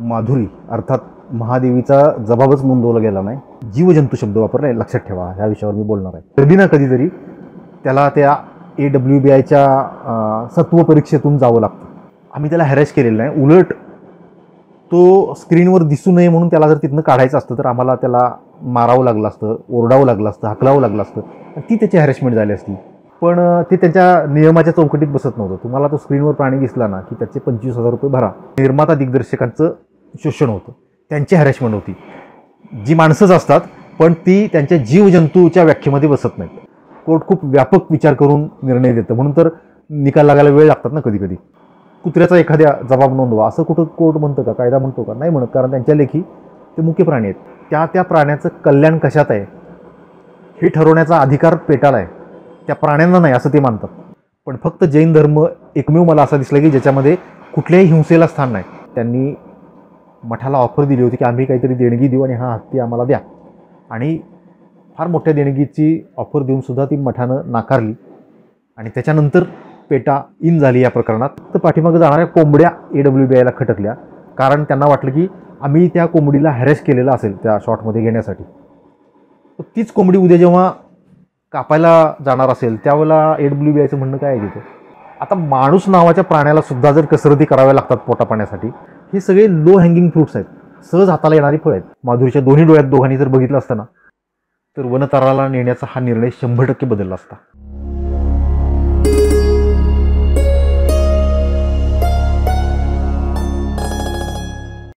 माधुरी अर्थात महादेवीचा जबाबच नोंदवला गेला नाही. जीवजंतू शब्द वापरलाय, लक्षात ठेवा. ह्या विषयावर मी बोलणार आहे. कधी ना कधीतरी त्याला त्या AWBIच्या सत्व परीक्षेतून जावं लागतं. आम्ही त्याला हॅरेस केलेलं नाही, उलट तो स्क्रीनवर दिसू नये म्हणून त्याला जर तिथनं काढायचं असतं तर आम्हाला त्याला मारावं लागलं असतं, ओरडावं लागलं असतं, हाकलावं लागलं असतं. ती त्याची हॅरेसमेंट झाली असती. पण ते त्यांच्या नियमाच्या चौकटीत बसत नव्हतं. तुम्हाला तो स्क्रीनवर प्राणी दिसला ना की त्याचे 25,000 रुपये भरा. निर्माता दिग्दर्शकांचं शोषण होतं, त्यांची हॅरेसमेंट होती. जी माणसंच असतात पण ती त्यांच्या जीवजंतूच्या व्याख्येमध्ये बसत नाहीत. कोर्ट खूप व्यापक विचार करून निर्णय देतं, म्हणून तर निकाल लागायला वेळ लागतात ना कधी कधी. कुत्र्याचा एखाद्या जबाब नोंदवा असं कुठं कोर्ट म्हणतं का, कायदा म्हणतो का? नाही म्हणत, कारण त्यांच्या लेखी ते मुख्य प्राणी आहेत. त्या प्राण्याचं कल्याण कशात आहे हे ठरवण्याचा अधिकार पेटाला आहे, त्या प्राण्यांना नाही असं ते मानतात. पण फक्त जैन धर्म एकमेव मला असा दिसला की ज्याच्यामध्ये कुठल्याही हिंसेला स्थान नाही. त्यांनी मठाला ऑफर दिली होती की आम्ही काहीतरी देणगी देऊ आणि हा हत्ती आम्हाला द्या, आणि फार मोठ्या देणगीची ऑफर देऊनसुद्धा ती मठानं नाकारली. आणि त्याच्यानंतर पेटा इन झाली या प्रकरणात. तर पाठीमागं जाणाऱ्या कोंबड्या AWBIला खटकल्या, कारण त्यांना वाटलं की आम्ही त्या कोंबडीला हॅरेस केलेला असेल त्या शॉटमध्ये घेण्यासाठी. तर तीच कोंबडी उद्या जेव्हा कापायला जाणार असेल त्यावेळेला AWBIचं म्हणणं काय आहे तिथं? आता माणूस नावाच्या प्राण्याला सुद्धा जर कसरती कराव्या लागतात पोटापाण्यासाठी, हे सगळे लो हँगिंग फ्रूट्स आहेत, सहज हाताला येणारी फळ आहेत. माधुरीच्या दोन्ही डोळ्यात दोघांनी जर बघितलं असतं ना तर वनताराला नेण्याचा हा निर्णय 100% बदलला असता.